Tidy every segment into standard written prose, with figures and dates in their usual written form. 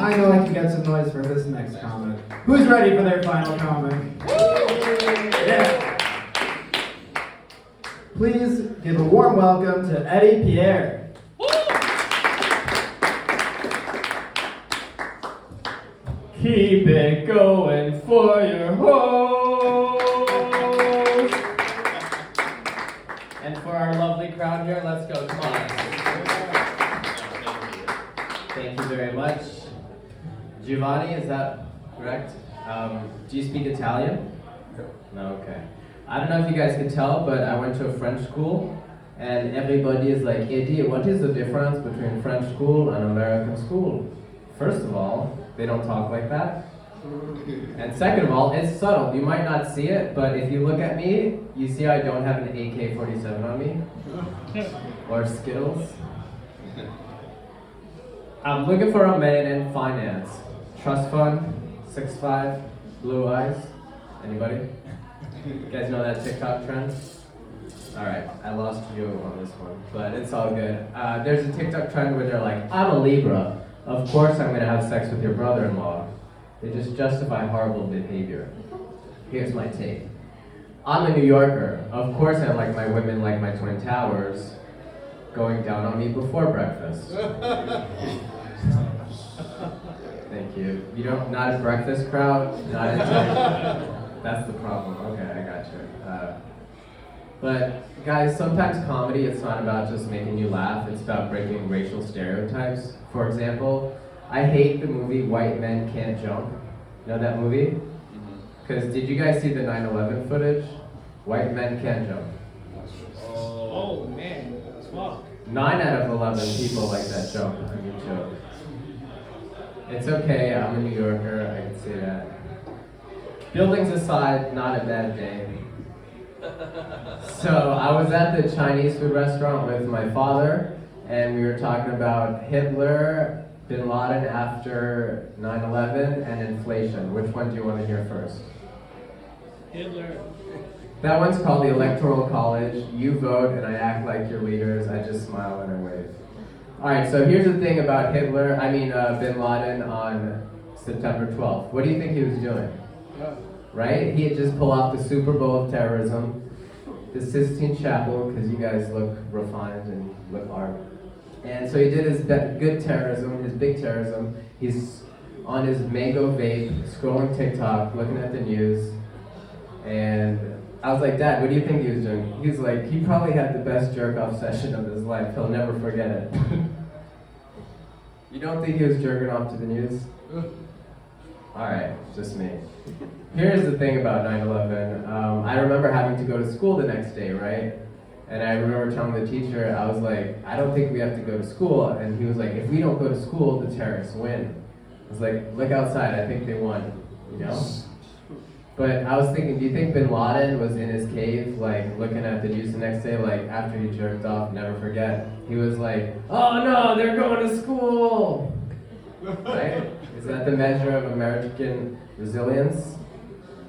I know I can get some noise for this next comic. Who's ready for their final comic? Yeah. Please give a warm welcome to Eddie Pierre. Keep it going for your host. And for our lovely crowd here, let's go. Come on. Thank you very much. Giovanni, is that correct? Do you speak Italian? No, okay. I don't know if you guys can tell, but I went to a French school, and everybody is like, Eddie, what is the difference between French school and American school? First of all, they don't talk like that. And second of all, it's subtle. You might not see it, but if you look at me, you see I don't have an AK-47 on me. Or Skittles. I'm looking for a man in finance. Trust fund, 6'5", blue eyes. Anybody? You guys know that TikTok trend? Alright, I lost you on this one, but it's all good. There's a TikTok trend where they're like, I'm a Libra. Of course I'm gonna have sex with your brother-in-law. They just justify horrible behavior. Here's my take. I'm a New Yorker. Of course I like my women like my Twin Towers going down on me before breakfast. Thank you. You don't, not a breakfast crowd? Not into, that's the problem. Okay, I got you. But guys, sometimes comedy, it's not about just making you laugh, it's about breaking racial stereotypes. For example, I hate the movie White Men Can't Jump. You know that movie? Because did you guys see the 9/11 footage? White men can't jump. Oh man, fuck. 9 out of 11 people like that jump. I mean, joke. It's okay, I'm a New Yorker, I can say that. Buildings aside, not a bad day. So I was at the Chinese food restaurant with my father, and we were talking about Hitler, Bin Laden after 9/11, and inflation. Which one do you want to hear first? Hitler. That one's called the Electoral College. You vote, and I act like your leaders. I just smile and I wave. All right, so here's the thing about Bin Laden on September 12th. What do you think he was doing? Right? He had just pulled off the Super Bowl of terrorism, the Sistine Chapel, because you guys look refined and look art. And so he did his good terrorism, his big terrorism. He's on his mango vape, scrolling TikTok, looking at the news. And I was like, Dad, what do you think he was doing? He was like, he probably had the best jerk-off session of his life. He'll never forget it. You don't think he was jerking off to the news? Alright, just me. Here's the thing about 9/11. I remember having to go to school the next day, right? And I remember telling the teacher, I was like, I don't think we have to go to school. And he was like, if we don't go to school, the terrorists win. I was like, look outside, I think they won, you know? But I was thinking, do you think Bin Laden was in his cave, like, looking at the news the next day, like, after he jerked off, never forget? He was like, oh no, they're going to school! Right? Is that the measure of American resilience?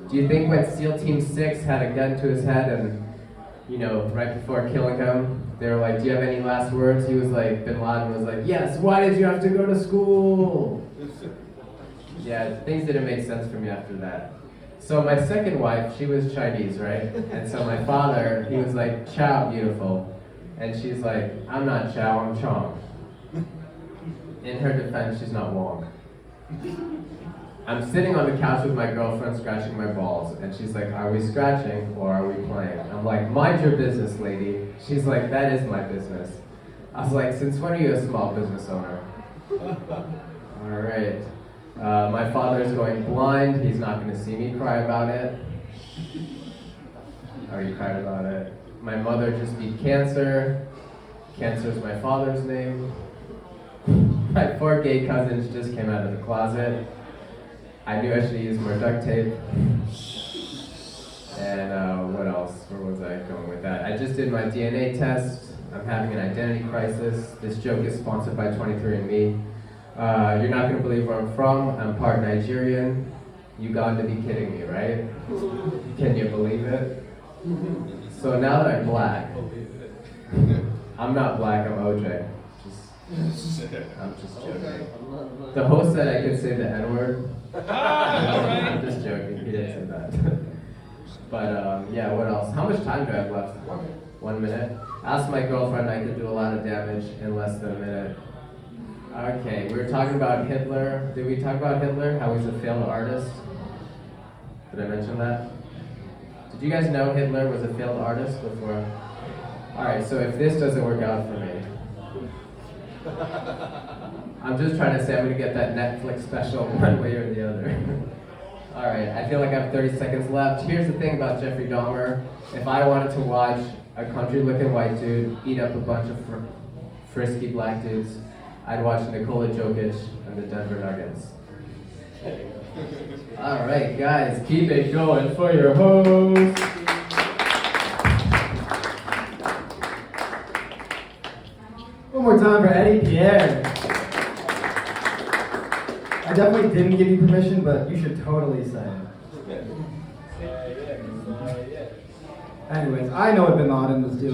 Do you think when SEAL Team 6 had a gun to his head and, you know, right before killing him, they were like, do you have any last words? He was like, Bin Laden was like, yes, why did you have to go to school? Yeah, things didn't make sense for me after that. So my second wife, she was Chinese, right? And so my father, he was like, Chow, beautiful. And she's like, I'm not Chow, I'm Chong. In her defense, she's not Wong. I'm sitting on the couch with my girlfriend scratching my balls, and she's like, are we scratching or are we playing? I'm like, mind your business, lady. She's like, that is my business. I was like, since when are you a small business owner? All right. My father's going blind. He's not going to see me cry about it. Oh, you cried about it. My mother just beat cancer. Cancer's my father's name. My 4 gay cousins just came out of the closet. I knew I should use more duct tape. And what else? Where was I going with that? I just did my DNA test. I'm having an identity crisis. This joke is sponsored by 23andMe. You're not going to believe where I'm from. I'm part Nigerian. You got to be kidding me, right? Can you believe it? So now that I'm black, I'm not black, I'm OJ. Just I'm just joking. The host said I could say the N-word. I'm just joking. He didn't say that. But yeah, what else? How much time do I have left? 1 minute. Asked my girlfriend I could do a lot of damage in less than a minute. Okay, we were talking about Hitler. Did we talk about Hitler? How he's a failed artist? Did I mention that? Did you guys know Hitler was a failed artist before? Alright, so if this doesn't work out for me, I'm just trying to say I'm gonna get that Netflix special one way or the other. Alright, I feel like I have 30 seconds left. Here's the thing about Jeffrey Dahmer. If I wanted to watch a country-looking white dude eat up a bunch of frisky black dudes, I'd watch Nikola Jokic and the Denver Nuggets. Alright guys, keep it going for your host. One more time for Eddie Pierre. I definitely didn't give you permission, but you should totally say it. Anyways, I know what Bin Laden was doing.